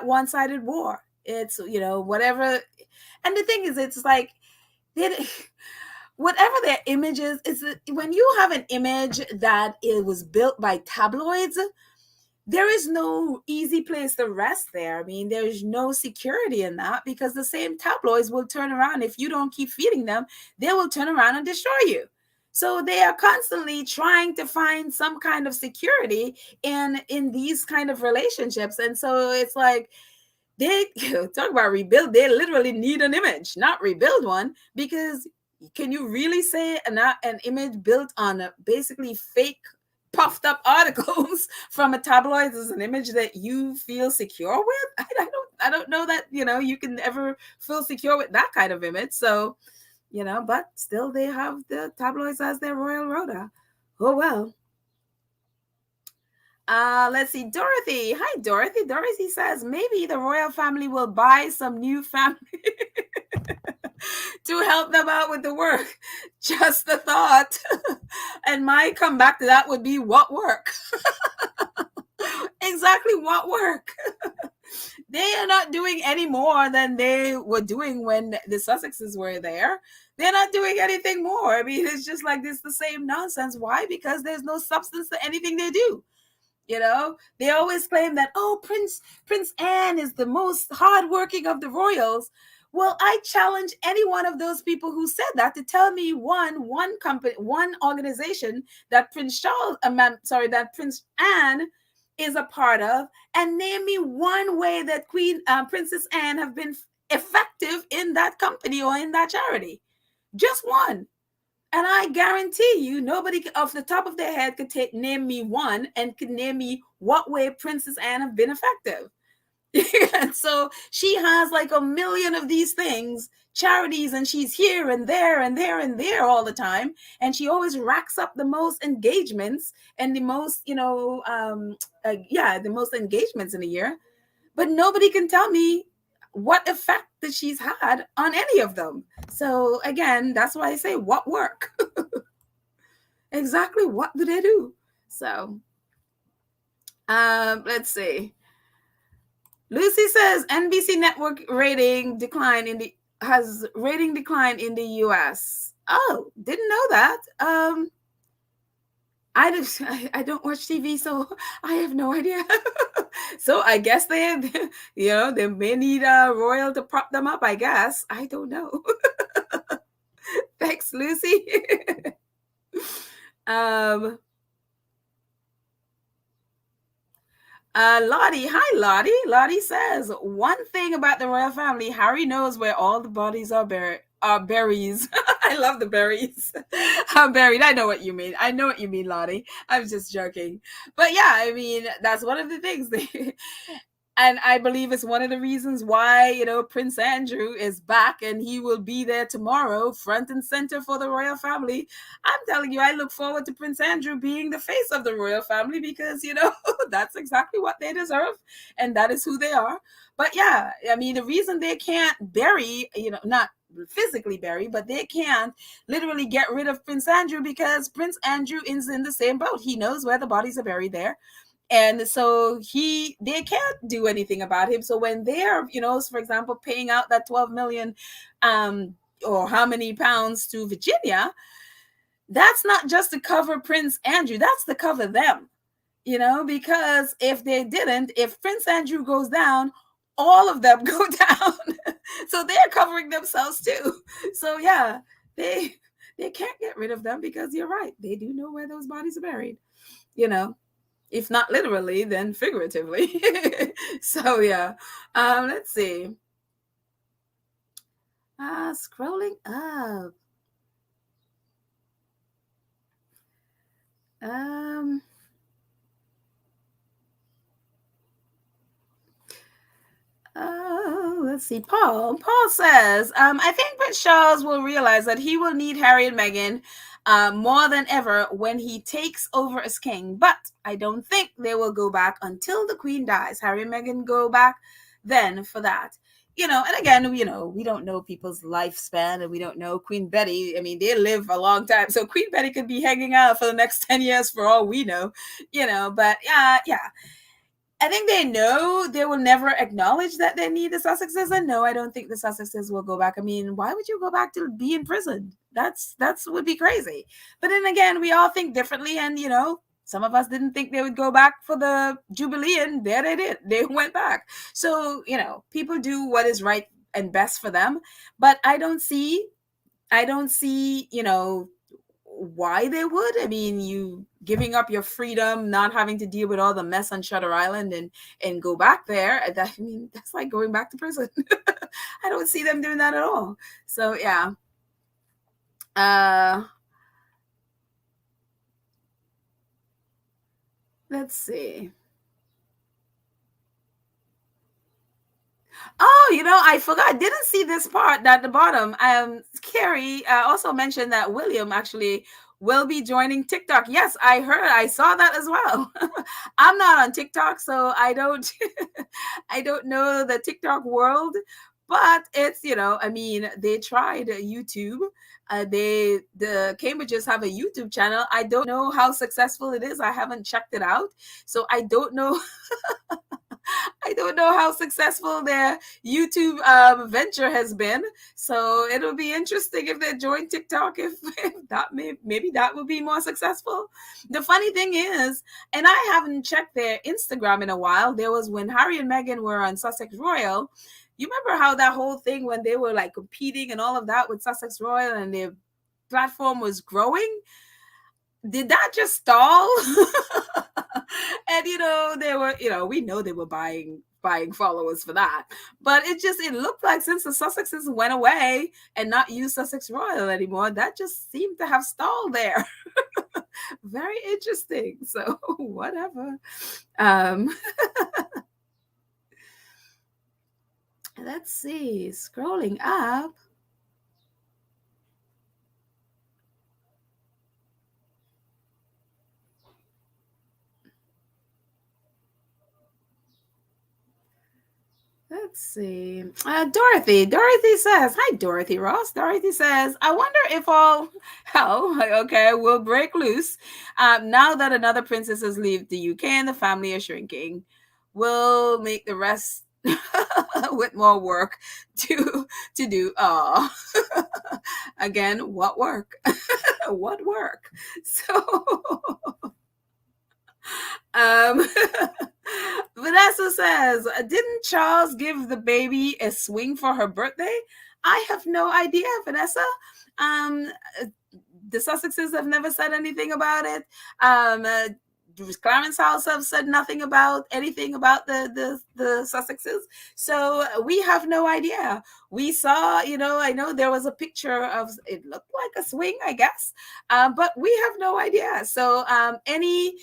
one-sided war. It's, whatever. And the thing is, it's like, whatever their image is, when you have an image that it was built by tabloids, there is no easy place to rest there. I mean, there's no security in that, because the same tabloids will turn around. If you don't keep feeding them, they will turn around and destroy you. So they are constantly trying to find some kind of security in these kind of relationships. And so it's like, they talk about rebuild. They literally need an image, not rebuild one, because can you really say an image built on basically fake puffed up articles from a tabloid is an image that you feel secure with? I don't know that, you can ever feel secure with that kind of image. So, but still they have the tabloids as their royal rota. Oh, well. Let's see. Dorothy. Hi, Dorothy. Dorothy says maybe the royal family will buy some new family to help them out with the work. Just a thought. And my comeback to that would be, what work? Exactly what work? They are not doing any more than they were doing when the Sussexes were there. They're not doing anything more. I mean, it's just like this, the same nonsense. Why? Because there's no substance to anything they do. They always claim that, Prince Anne is the most hardworking of the royals. Well, I challenge any one of those people who said that to tell me one company, one organization that Prince Anne is a part of, and name me one way that Princess Anne have been effective in that company or in that charity. Just one. And I guarantee you, nobody off the top of their head could name me one and could name me what way Princess Anne have been effective. And so she has like a million of these things, charities, and she's here and there and there and there all the time. And she always racks up the most engagements and the most, the most engagements in a year. But nobody can tell me what effect that she's had on any of them. So again, that's why I say what work. Exactly what do they do? So let's see. Lucy says NBC network rating decline in the has rating decline in the US. Oh, didn't know that. I don't watch TV, so I have no idea. So I guess they they may need a royal to prop them up, I guess. I don't know. Thanks, Lucy. Lottie, hi Lottie. Lottie says one thing about the royal family: Harry knows where all the bodies are berries. I love the berries. I'm buried. I know what you mean. I know what you mean, Lottie. I'm just joking, but yeah, I mean that's one of the things. And I believe it's one of the reasons why, Prince Andrew is back and he will be there tomorrow, front and center for the royal family. I'm telling you, I look forward to Prince Andrew being the face of the royal family because, that's exactly what they deserve. And that is who they are. But yeah, I mean, the reason they can't bury, not physically bury, but they can't literally get rid of Prince Andrew because Prince Andrew is in the same boat. He knows where the bodies are buried there. And so they can't do anything about him. So when they're, for example, paying out that 12 million or how many pounds to Virginia, that's not just to cover Prince Andrew, that's to cover them, because if they didn't, if Prince Andrew goes down, all of them go down. So they're covering themselves too. So yeah, they can't get rid of them because you're right. They do know where those bodies are buried, if not literally, then figuratively. So yeah, let's see. Scrolling up. Let's see. Paul says, I think Prince Charles will realize that he will need Harry and Meghan more than ever when he takes over as king. But I don't think they will go back until the Queen dies. Harry and Meghan go back then for that. And again, we don't know people's lifespan, and we don't know Queen Betty. I mean, they live a long time. So Queen Betty could be hanging out for the next 10 years for all we know, but yeah. I think they know they will never acknowledge that they need the Sussexes. And no, I don't think the Sussexes will go back. I mean, why would you go back to be in prison? That's would be crazy. But then again, we all think differently. And, some of us didn't think they would go back for the Jubilee, and there they did. They went back. So, people do what is right and best for them. But I don't see, why they would. I mean, you giving up your freedom, not having to deal with all the mess on Shutter Island and go back there. That's like going back to prison. I don't see them doing that at all. So yeah. Let's see. Oh, I forgot. I didn't see this part at the bottom. Carrie also mentioned that William actually will be joining TikTok. Yes, I saw that as well. I'm not on TikTok, so I don't I don't know the TikTok world, but it's, they tried YouTube. The Cambridges have a YouTube channel. I don't know how successful it is. I haven't checked it out. So I don't know I don't know how successful their YouTube venture has been. So it'll be interesting if they join TikTok, if that maybe that will be more successful. The funny thing is, and I haven't checked their Instagram in a while, there was when Harry and Meghan were on Sussex Royal. You remember how that whole thing when they were like competing and all of that with Sussex Royal and their platform was growing? Did that just stall? And they were, we know they were buying followers for that, but it looked like since the Sussexes went away and not use Sussex Royal anymore, that just seemed to have stalled there. Very interesting. So whatever. Let's see. Scrolling up. Let's see. Dorothy says, hi, Dorothy Ross. Dorothy says, I wonder if all hell, okay, will break loose now that another princess has left the UK and the family is shrinking. We'll make the rest with more work to do. Oh, again, what work? What work? So, um, Vanessa says, didn't Charles give the baby a swing for her birthday? I have no idea, Vanessa. Um, the Sussexes have never said anything about it. Clarence House have said nothing about anything about the Sussexes. So we have no idea. We saw, I know there was a picture of, it looked like a swing, I guess, but we have no idea. So any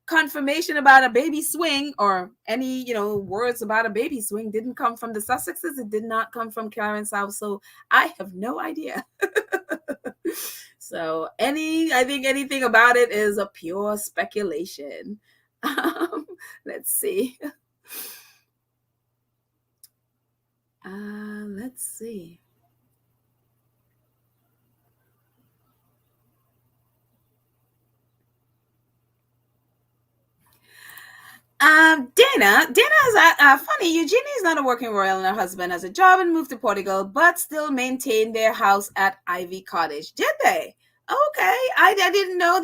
confirmation about a baby swing or any words about a baby swing didn't come from the Sussexes. It did not come from Clarence House. So I have no idea. So I think anything about it is a pure speculation. Let's see. Let's see. Dana is funny. Eugenie is not a working royal and her husband has a job and moved to Portugal, but still maintain their house at Ivy Cottage. Did they? Okay, I didn't know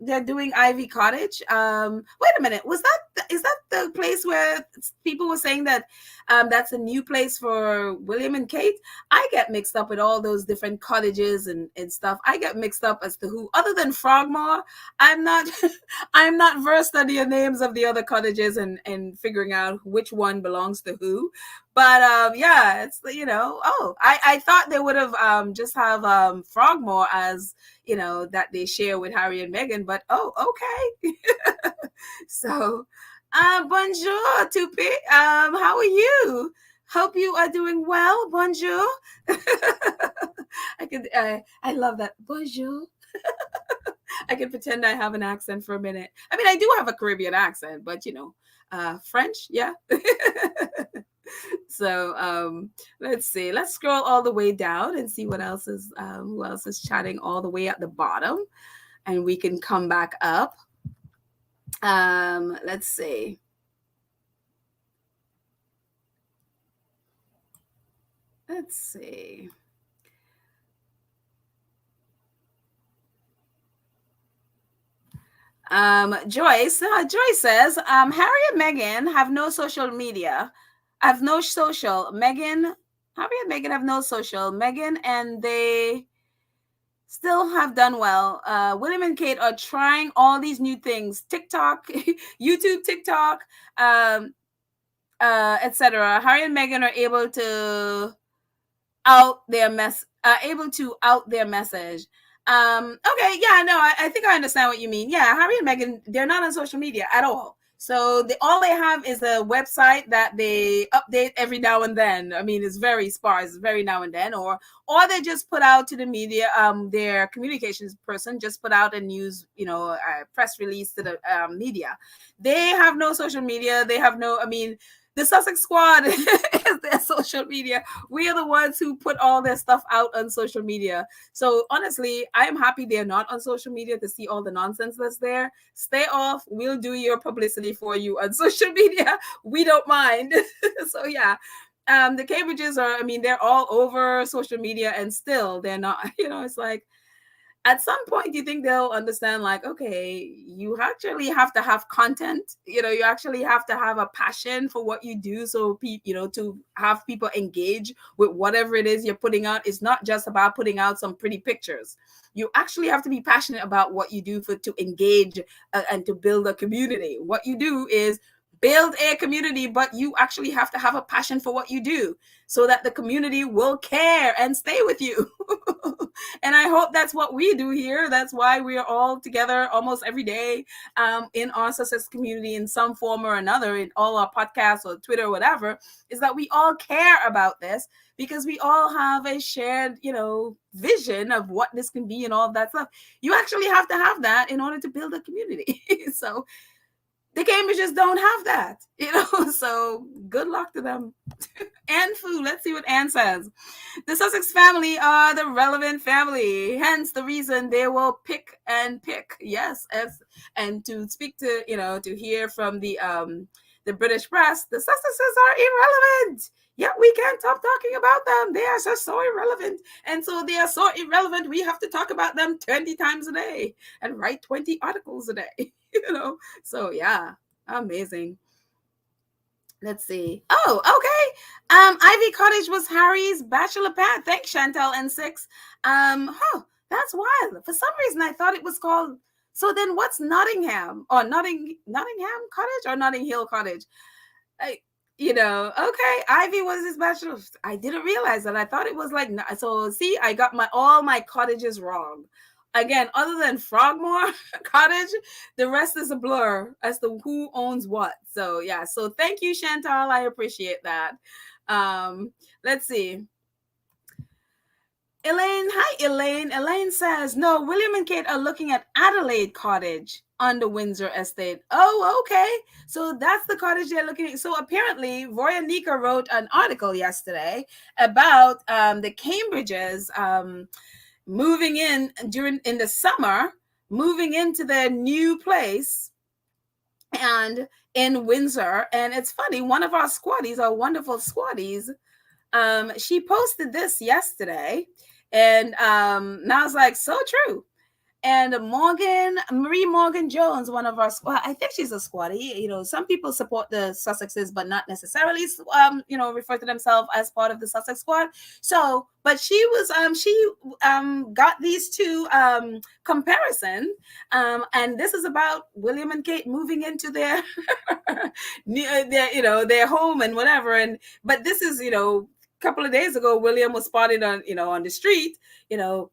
they're doing Ivy Cottage. Wait a minute, is that the place where people were saying that that's a new place for William and Kate? I get mixed up with all those different cottages and stuff. I get mixed up as to who, other than Frogmore. I'm not I'm not versed on the names of the other cottages and figuring out which one belongs to who. But yeah, it's I thought they would have just have Frogmore as that they share with Harry and Meghan, but okay. So bonjour Tupi, how are you? Hope you are doing well. Bonjour. I love that. Bonjour. I can pretend I have an accent for a minute. I mean, I do have a Caribbean accent, but French, yeah. So let's see. Let's scroll all the way down and see what else is who else is chatting all the way at the bottom, and we can come back up. Let's see. Let's see. Joyce says, Harry and Meghan have no social media. Have no social. Harry and Meghan have no social. Meghan and they still have done well. William and Kate are trying all these new things. TikTok, YouTube, TikTok, etc. Harry and Meghan are able to out their message. Okay, yeah, no, I think I understand what you mean. Yeah, Harry and Meghan, they're not on social media at all. So all they have is a website that they update every now and then. I mean, it's very sparse, very now and then, or they just put out to the media. Their communications person just put out a news, press release to the media. They have no social media. They have no. I mean, the Sussex squad is their social media. We are the ones who put all their stuff out on social media. So honestly, I am happy they're not on social media to see all the nonsense that's there. Stay off. We'll do your publicity for you on social media. We don't mind. So yeah. The Cambridges are, I mean, they're all over social media and still they're not, it's like, at some point you think they'll understand, like, okay, you actually have to have content, you actually have to have a passion for what you do, so to have people engage with whatever it is you're putting out. It's not just about putting out some pretty pictures. You actually have to be passionate about what you do to engage and to build a community. What you do is build a community, but you actually have to have a passion for what you do so that the community will care and stay with you. And I hope that's what we do here. That's why we're all together almost every day in our Sussex community in some form or another, in all our podcasts or Twitter or whatever, is that we all care about this because we all have a shared, vision of what this can be and all of that stuff. You actually have to have that in order to build a community. So the Cambridges don't have that, so good luck to them. Anne Fu, let's see what Anne says. The Sussex family are the relevant family, hence the reason they will pick and pick. Yes, and to speak to, to hear from the British press, the Sussexes are irrelevant. Yet we can't stop talking about them. They are just so irrelevant. And so they are so irrelevant, we have to talk about them 20 times a day and write 20 articles a day. So yeah, amazing. Let's see. Oh, okay. Ivy Cottage was Harry's bachelor pad. Thanks, Chantel N6. That's wild. For some reason, I thought it was called. So then, what's Nottingham or Nottingham Cottage or Notting Hill Cottage? Okay. Ivy was his bachelor. I didn't realize that. I thought it was like so. See, I got all my cottages wrong. Again, other than Frogmore Cottage, the rest is a blur as to who owns what. So yeah, so thank you, Chantal. I appreciate that. Let's see. Elaine, hi Elaine. Elaine says, no, William and Kate are looking at Adelaide Cottage on the Windsor estate. Oh, okay. So that's the cottage they're looking at. So apparently, Roya Nika wrote an article yesterday about the Cambridges moving in in the summer, moving into their new place and in Windsor. And it's funny, one of our squaddies, our wonderful squaddies, she posted this yesterday, and I was like, so true. And Marie Morgan Jones, one of our squad, I think she's a squaddie. Some people support the Sussexes, but not necessarily, refer to themselves as part of the Sussex squad. So, but she was, she got these two comparison, and this is about William and Kate moving into their, their home and whatever. But this is, a couple of days ago, William was spotted on the street, and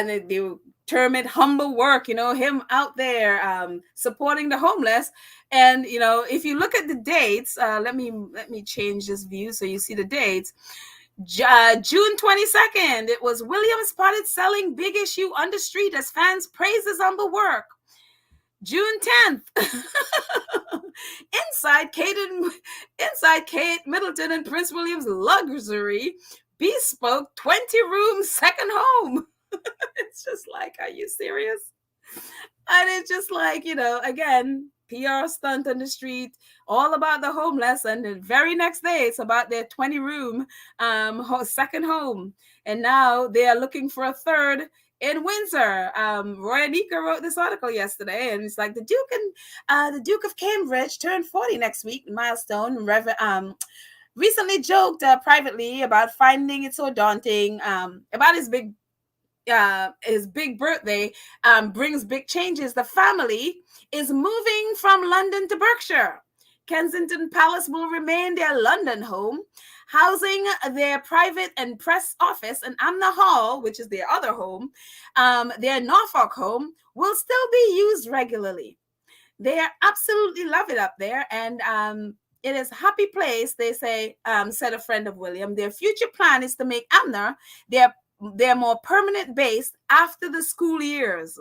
they term it humble work, him out there supporting the homeless. And if you look at the dates, let me change this view so you see the dates. June 22nd, it was William spotted selling big issue on the street as fans praise his humble work. June 10th, inside Kate Middleton and Prince William's luxury bespoke 20-room second home. It's just like, are you serious? And it's just like, again, PR stunt on the street, all about the homeless. And the very next day, it's about their 20-room second home. And now they are looking for a third in Windsor. Roy Anika wrote this article yesterday, and it's like the Duke of Cambridge turned 40 next week, milestone. Recently joked privately about finding it so daunting, about his big birthday brings big changes. The family is moving from London to Berkshire. Kensington Palace will remain their London home, housing their private and press office, and Amna Hall, which is their other home, their Norfolk home, will still be used regularly. They absolutely love it up there, and it is a happy place, they say, said a friend of William. Their future plan is to make Amna their more permanent base after the school years.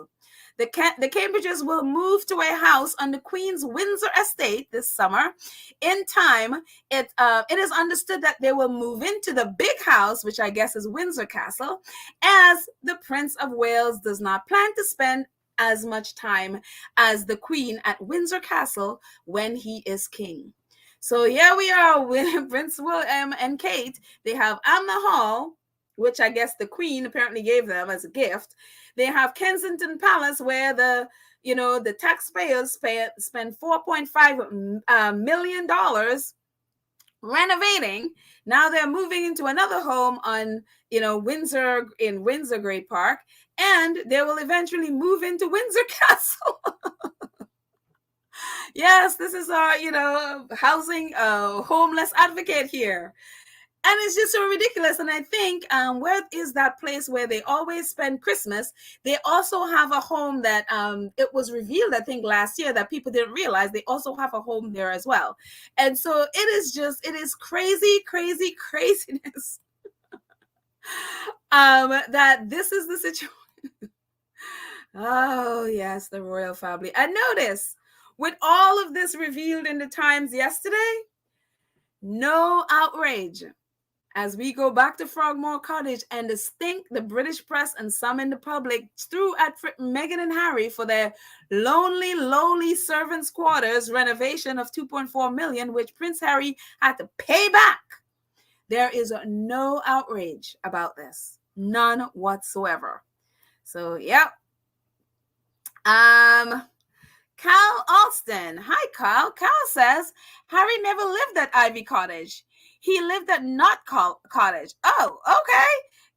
The Cambridges will move to a house on the Queen's Windsor estate this summer. In time, it is understood that they will move into the big house, which I guess is Windsor Castle, as the Prince of Wales does not plan to spend as much time as the Queen at Windsor Castle when he is king. So here we are with Prince William and Kate. They have Amna Hall, which I guess the Queen apparently gave them as a gift. They have Kensington Palace, where the taxpayers spend $4.5 million renovating. Now they're moving into another home on, Windsor, in Windsor Great Park, and they will eventually move into Windsor Castle. Yes, this is our, housing homeless advocate here. And it's just so ridiculous. And I think where is that place where they always spend Christmas? They also have a home that it was revealed, I think, last year that people didn't realize they also have a home there as well. And so it is crazy, crazy, craziness. That this is the situation. Oh, yes, the royal family. And notice, with all of this revealed in the Times yesterday, no outrage. As we go back to Frogmore Cottage and the stink the British press and some in the public threw at Meghan and Harry for their lonely, lowly servants' quarters renovation of $2.4 million, which Prince Harry had to pay back. There is no outrage about this. None whatsoever. So, yeah. Cal Alston. Hi, Cal. Cal says Harry never lived at Ivy Cottage. He lived at Knott Cottage. Oh, okay.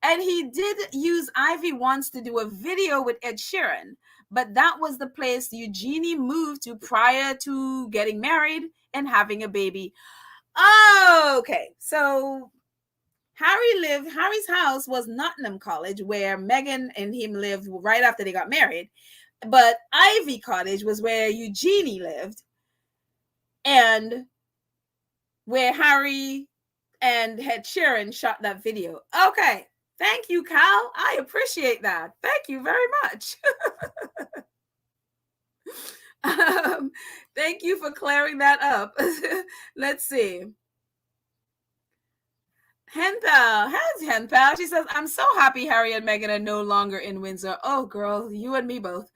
And he did use Ivy once to do a video with Ed Sheeran. But that was the place Eugenie moved to prior to getting married and having a baby. Okay. So Harry's house was Nottingham College, where Meghan and him lived right after they got married. But Ivy Cottage was where Eugenie lived and where Harry and Ed Sheeran shot that video. Okay. Thank you, Cal. I appreciate that. Thank you very much. Thank you for clearing that up. Let's see. Henpal, how's Henpal? She says, I'm so happy Harry and Meghan are no longer in Windsor. Oh, girl, you and me both.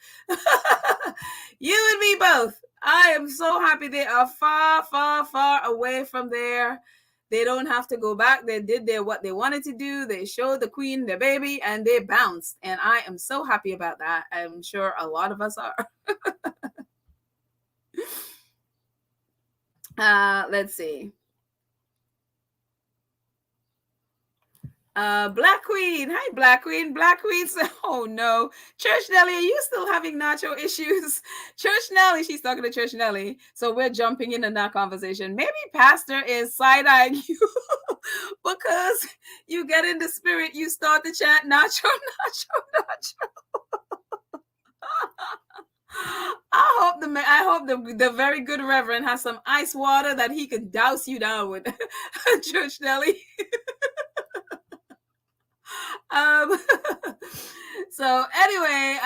You and me both. I am so happy they are far, far, far away from there. They don't have to go back. They did what they wanted to do. They showed the Queen their baby and they bounced. And I am so happy about that. I'm sure a lot of us are. Let's see. Black Queen. Hi, Black Queen. Black Queen said, oh no. Church Nelly, are you still having nacho issues? Church Nelly, she's talking to Church Nelly. So we're jumping into that conversation. Maybe Pastor is side-eyeing you because you get in the spirit, you start to chant nacho, nacho, nacho. I hope the very good Reverend has some ice water that he can douse you down with. Church Nelly. So anyway,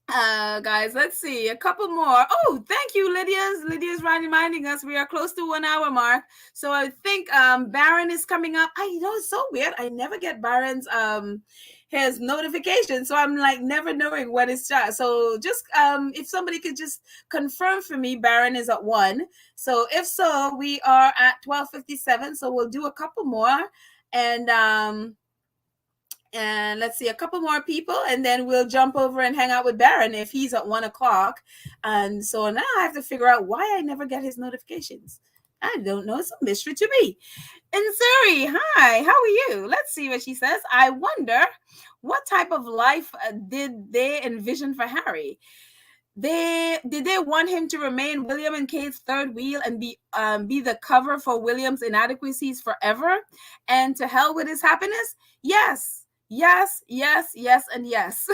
guys, let's see a couple more. Oh, thank you, Lydia's reminding us we are close to 1 hour mark. So I think Baron is coming up. I know it's so weird. I never get Baron's his notification, so I'm like never knowing when it's starts. So just if somebody could just confirm for me, Baron is at 1. So if so, we are at 12:57. So we'll do a couple more. And let's see a couple more people, and then we'll jump over and hang out with Baron if he's at 1 o'clock. And so now I have to figure out why I never get his notifications. I don't know. It's a mystery to me. And Zuri, hi, how are you? Let's see what she says. I wonder what type of life did they envision for Harry? Did they want him to remain William and Kate's third wheel and be the cover for William's inadequacies forever? And to hell with his happiness? Yes. Yes, yes, yes, and yes.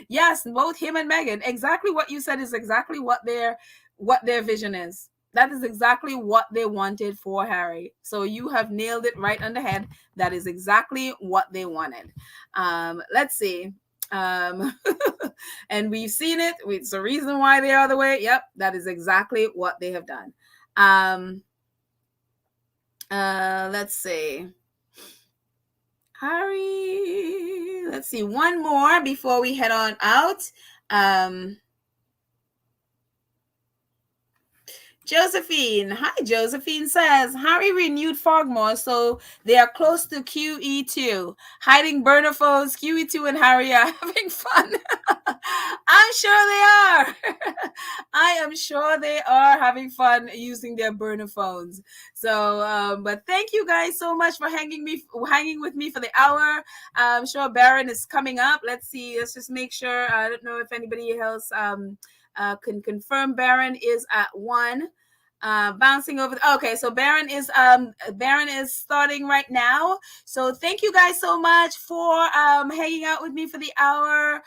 Yes, both him and Meghan. Exactly what you said is exactly what their vision is. That is exactly what they wanted for Harry. So you have nailed it right on the head. That is exactly what they wanted. Let's see. And we've seen it. It's the reason why they are the way. Yep, that is exactly what they have done. Let's see. Harry, let's see, one more before we head on out. Josephine, hi, Josephine says, Harry renewed Frogmore, so they are close to QE2. Hiding burner phones, QE2 and Harry are having fun. I'm sure they are. I am sure they are having fun using their burner phones. So, but thank you guys so much for hanging with me for the hour. I'm sure Baron is coming up. Let's see. Let's just make sure. I don't know if anybody else can confirm Baron is at 1. Bouncing over. Okay, so Baron is starting right now. So thank you guys so much for hanging out with me for the hour.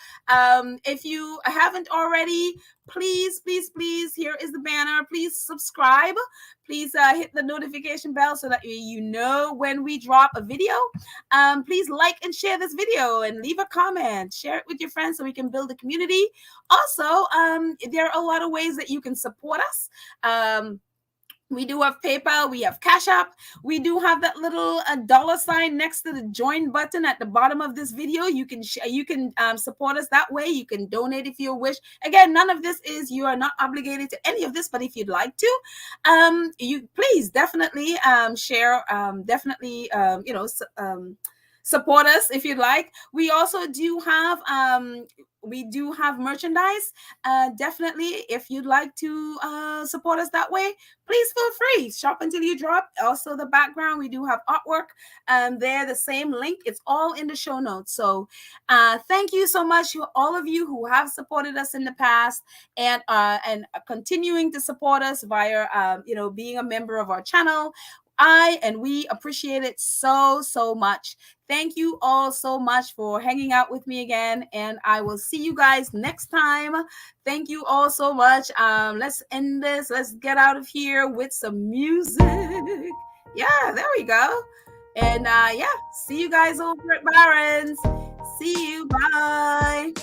If you haven't already, please, please, please, here is the banner. Please subscribe. Please hit the notification bell so that you know when we drop a video. Please like and share this video and leave a comment. Share it with your friends so we can build a community. Also, there are a lot of ways that you can support us. We do have PayPal, we have Cash App, we do have that little dollar sign next to the join button at the bottom of this video. You can support us that way. You can donate if you wish. Again, none of this is, you are not obligated to any of this, but if you'd like to, you please definitely share, definitely support us if you'd like. We also do have merchandise. Definitely, if you'd like to support us that way, please feel free. Shop until you drop. Also, the background, we do have artwork there, the same link. It's all in the show notes. So thank you so much to all of you who have supported us in the past and continuing to support us via being a member of our channel. We appreciate it so much. Thank you all so much for hanging out with me again, and I will see you guys next time. Thank you all so much. Let's end this. Let's get out of here with some music. Yeah, there we go. And see you guys over at Barron's. See you. Bye.